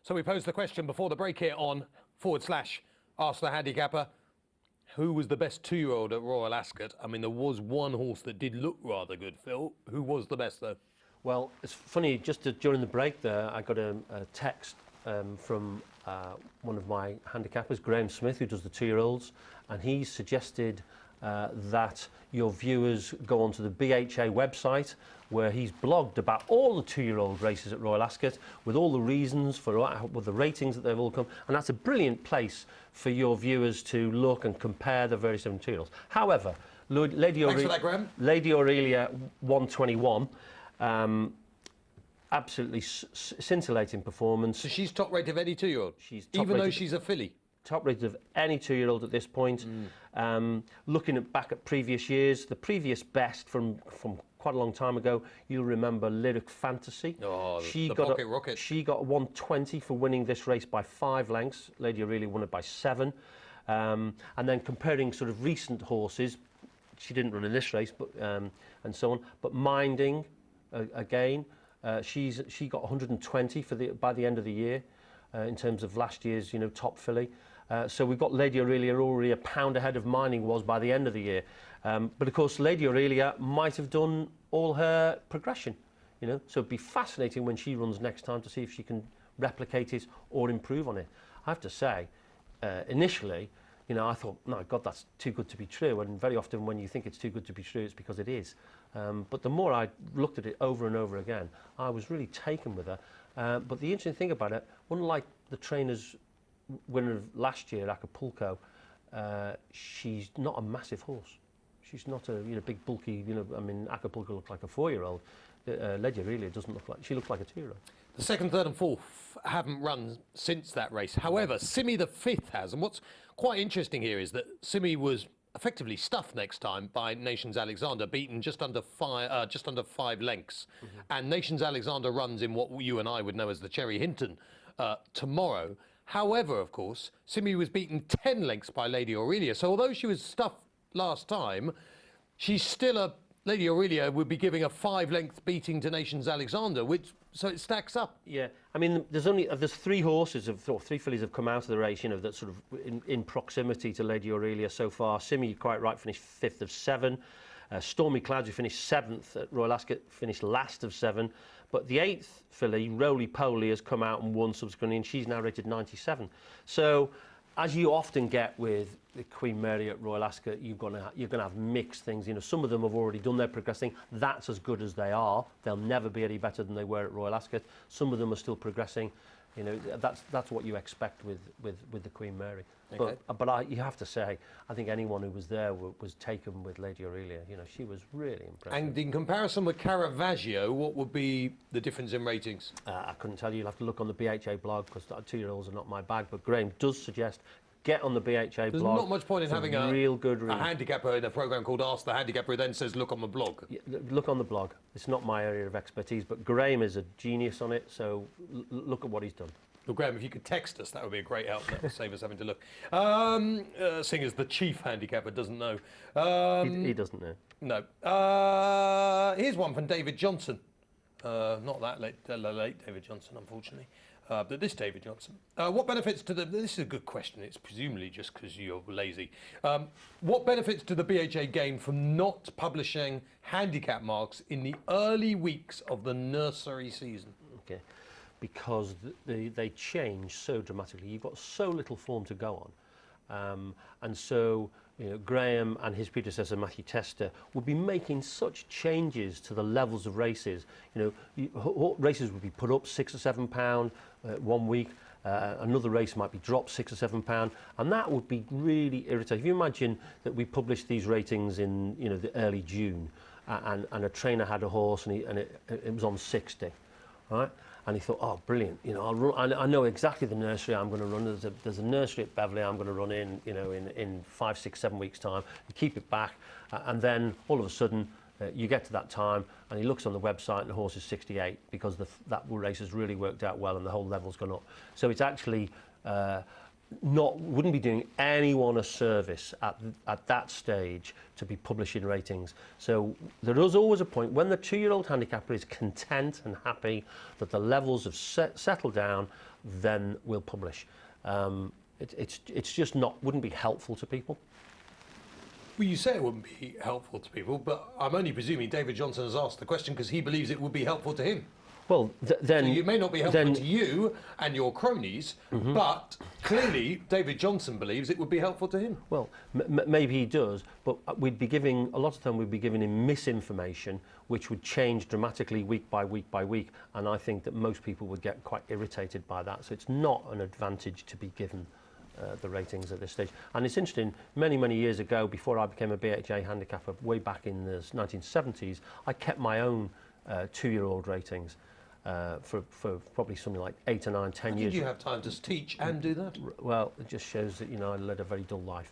So we posed the question before the break here on / Ask the Handicapper. Who was the best 2-year-old at Royal Ascot? I mean, there was one horse that did look rather good, Phil. Who was the best, though? Well, it's funny, during the break there, I got a text from one of my handicappers, Graham Smith, who does the 2-year-olds, and he suggested that your viewers go onto the BHA website, where he's blogged about all the 2-year-old races at Royal Ascot with all the reasons for with the ratings that they've all come, and that's a brilliant place for your viewers to look and compare the various different 2-year-olds. However, Lady Aurelia 121, absolutely scintillating performance. So she's top rated of any 2-year-old, even though she's a filly. Top rated of any 2-year-old at this point. Looking back at previous years, the previous best from quite a long time ago, you'll remember Lyric Fantasy. Oh, the pocket rocket. She got 120 for winning this race by 5 lengths. Lady Aurelia won it by 7. And then comparing sort of recent horses, she didn't run in this race, but and so on. But Minding, again, she got 120 by the end of the year in terms of last year's top filly. So we've got Lady Aurelia already a pound ahead of Minding was by the end of the year. But of course, Lady Aurelia might have done all her progression, so it'd be fascinating when she runs next time to see if she can replicate it or improve on it. I have to say, initially, I thought, no, God, that's too good to be true. And very often when you think it's too good to be true, it's because it is. But the more I looked at it over and over again, I was really taken with her. But the interesting thing about it, unlike the trainers winner of last year, Acapulco, she's not a massive horse. She's not a big bulky. I mean, Acapulco looked like a 4-year-old. Lady Aurelia doesn't look like. She looks like a 2-year-old. The 2nd, 3rd, and 4th haven't run since that race. However, Simi the 5th has, and what's quite interesting here is that Simi was effectively stuffed next time by Nations Alexander, beaten just under 5 lengths. And Nations Alexander runs in what you and I would know as the Cherry Hinton tomorrow. However, of course, Simi was beaten 10 lengths by Lady Aurelia. So although she was stuffed last time, she's still Lady Aurelia would be giving a 5-length beating to Nations Alexander, so it stacks up. Yeah, I mean, there's 3 horses or 3 fillies have come out of the race, that sort of in proximity to Lady Aurelia so far. Simi, you're quite right, finished 5th of 7. Stormy Clouds, who finished 7th at Royal Ascot, finished last of 7. But the 8th filly, Roly Poly, has come out and won subsequently, and she's now rated 97. So, as you often get with the Queen Mary at Royal Ascot, you're gonna have mixed things. Some of them have already done their progressing. That's as good as they are. They'll never be any better than they were at Royal Ascot. Some of them are still progressing. That's what you expect with the Queen Mary. Okay. But you have to say, I think anyone who was there was taken with Lady Aurelia. She was really impressive. And in comparison with Caravaggio, what would be the difference in ratings? I couldn't tell you. You'll have to look on the BHA blog, because 2-year-olds are not my bag. But Graham does suggest get on the BHA blog. There's not much point in having a handicapper in a programme called Ask the Handicapper who then says, look on the blog. Yeah, look on the blog. It's not my area of expertise, but Graham is a genius on it, so look at what he's done. Well, Graham, if you could text us, that would be a great help. That would save us having to look. Seeing as the chief handicapper doesn't know. He doesn't know. No. Here's one from David Johnson. Not that late David Johnson, unfortunately. But this David Johnson. What benefits to this is a good question. It's presumably just because you're lazy. What benefits do the BHA gain from not publishing handicap marks in the early weeks of the nursery season? Okay. Because they change so dramatically. You've got so little form to go on. And so Graham and his predecessor, Matthew Tester, would be making such changes to the levels of races. Races would be put up £6 or £7 one week. Another race might be dropped £6 or £7, and that would be really irritating. If you imagine that we published these ratings in the early June, and a trainer had a horse and it was on 60, right? And he thought, oh, brilliant! I'll run. I know exactly the nursery I'm going to run. There's a nursery at Beverley I'm going to run in 5, 6, 7 weeks' time. You keep it back, and then all of a sudden you get to that time, and he looks on the website, and the horse is 68 because that race has really worked out well, and the whole level's gone up. So it's actually wouldn't be doing anyone a service at that stage to be publishing ratings. So there is always a point when the 2-year-old handicapper is content and happy that the levels have settled down, then we'll publish. It's just wouldn't be helpful to people. Well, you say it wouldn't be helpful to people, but I'm only presuming David Johnson has asked the question because he believes it would be helpful to him. Well, then... So it may not be helpful to you and your cronies, but clearly David Johnson believes it would be helpful to him. Well, maybe he does, but a lot of time we'd be giving him misinformation, which would change dramatically week by week by week, and I think that most people would get quite irritated by that. So it's not an advantage to be given the ratings at this stage. And it's interesting, many, many years ago, before I became a BHA handicapper, way back in the 1970s, I kept my own 2-year-old ratings. For probably something like 8 or 9, 10 years. Did you have time to teach and do that? Well, it just shows that, I led a very dull life.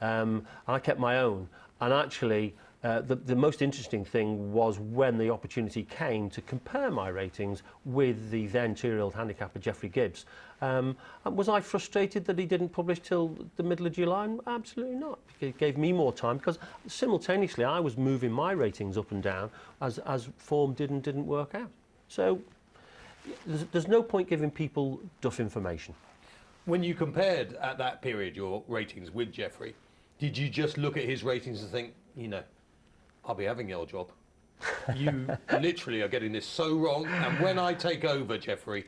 And I kept my own. And actually, the most interesting thing was when the opportunity came to compare my ratings with the then 2-year-old handicapper, Geoffrey Gibbs. And was I frustrated that he didn't publish till the middle of July? Absolutely not. It gave me more time because simultaneously I was moving my ratings up and down as form didn't work out. So there's no point giving people duff information. When you compared at that period your ratings with Geoffrey, did you just look at his ratings and think, I'll be having your job? You literally are getting this so wrong, and when I take over, Geoffrey,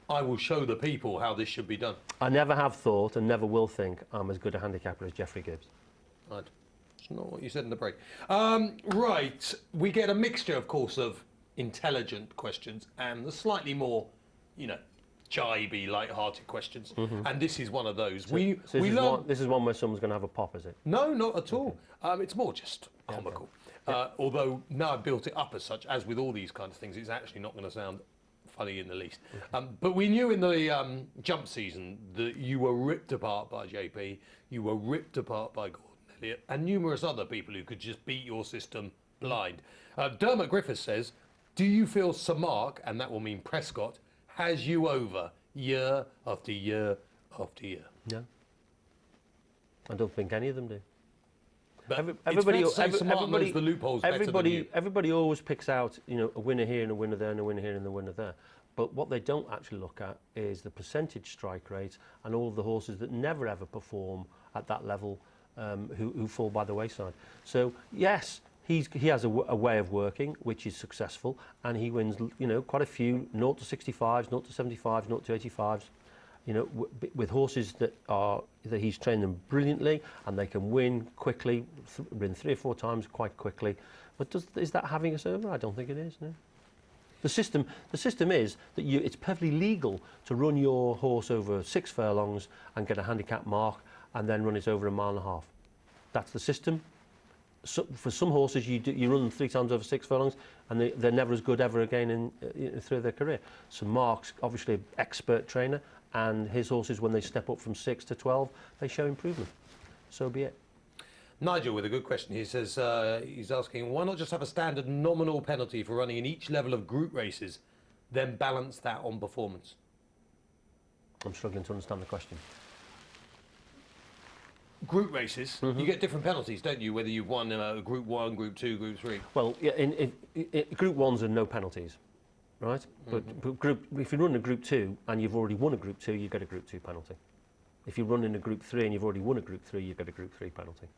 I will show the people how this should be done. I never have thought and never will think I'm as good a handicapper as Geoffrey Gibbs. Right. It's not what you said in the break. Right. We get a mixture, of course, of intelligent questions and the slightly more, jibey, light-hearted questions. And this is one of those. This is one where someone's going to have a pop, is it? No, not at all. It's more just comical. Okay. Although now I've built it up as such, as with all these kind of things, it's actually not going to sound funny in the least. Okay. But we knew in the jump season that you were ripped apart by JP, you were ripped apart by Gordon Elliott, and numerous other people who could just beat your system blind. Dermot Griffiths says, do you feel Sir Mark, and that will mean Prescott, has you over year after year after year? No. I don't think any of them do. But everybody knows the loopholes better than you. Everybody always picks out, a winner here and a winner there and a winner here and a winner there. But what they don't actually look at is the percentage strike rate and all of the horses that never ever perform at that level who fall by the wayside. So, yes, he has a way of working which is successful, and he wins, quite a few 0 to 65s, 0 to 75s, 0 to 85s. With horses that he's trained them brilliantly and they can win quickly, win 3 or 4 times quite quickly. But is that having us over? I don't think it is. No. The system is that it's perfectly legal to run your horse over 6 furlongs and get a handicap mark, and then run it over 1.5 miles. That's the system. So for some horses, you run them 3 times over 6 furlongs, and they're never as good ever again through their career. So Mark's obviously an expert trainer, and his horses, when they step up from 6 to 12, they show improvement. So be it. Nigel with a good question. He says, he's asking, why not just have a standard nominal penalty for running in each level of group races, then balance that on performance? I'm struggling to understand the question. Group races, you get different penalties, don't you? Whether you've won Group 1, Group 2, Group 3. Well, yeah, in Group 1s are no penalties, right? But if you run a Group 2 and you've already won a Group 2, you get a Group 2 penalty. If you run in a Group 3 and you've already won a Group 3, you get a Group 3 penalty.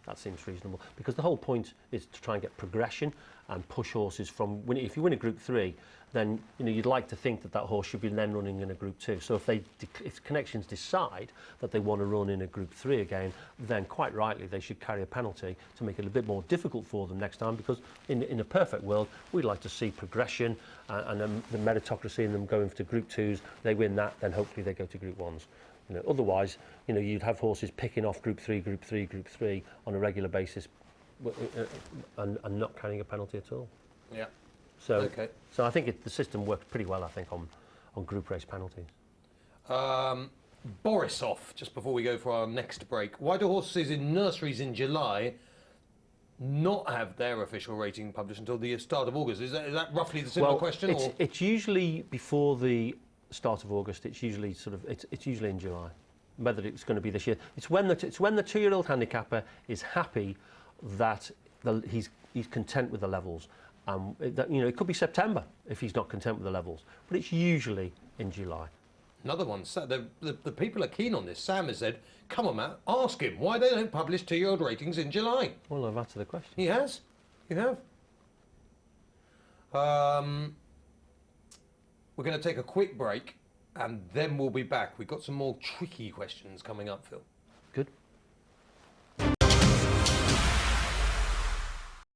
That seems reasonable, because the whole point is to try and get progression and push horses from if you win a Group 3, then you'd like to think that horse should be then running in a Group 2. So if connections decide that they want to run in a Group 3 again, then quite rightly they should carry a penalty to make it a bit more difficult for them next time, because in a perfect world we'd like to see progression and the meritocracy in them going to Group 2s. They win that, then hopefully they go to Group 1s. Otherwise, you'd have horses picking off Group 3, Group 3, Group 3 on a regular basis and not carrying a penalty at all. Yeah. So I think the system works pretty well, I think, on group race penalties. Borisov, just before we go for our next break, why do horses in nurseries in July not have their official rating published until the start of August? Is that roughly the similar question? It's usually before the start of August. It's usually it's usually in July. whether it's going to be this year. It's when the 2-year-old handicapper is happy that he's content with the levels. It could be September if he's not content with the levels, but it's usually in July. Another one, the people are keen on this. Sam has said, come on, Matt, ask him why they don't publish 2-year-old ratings in July. Well, I've answered the question. He has? You have? We're going to take a quick break and then we'll be back. We've got some more tricky questions coming up, Phil. Good.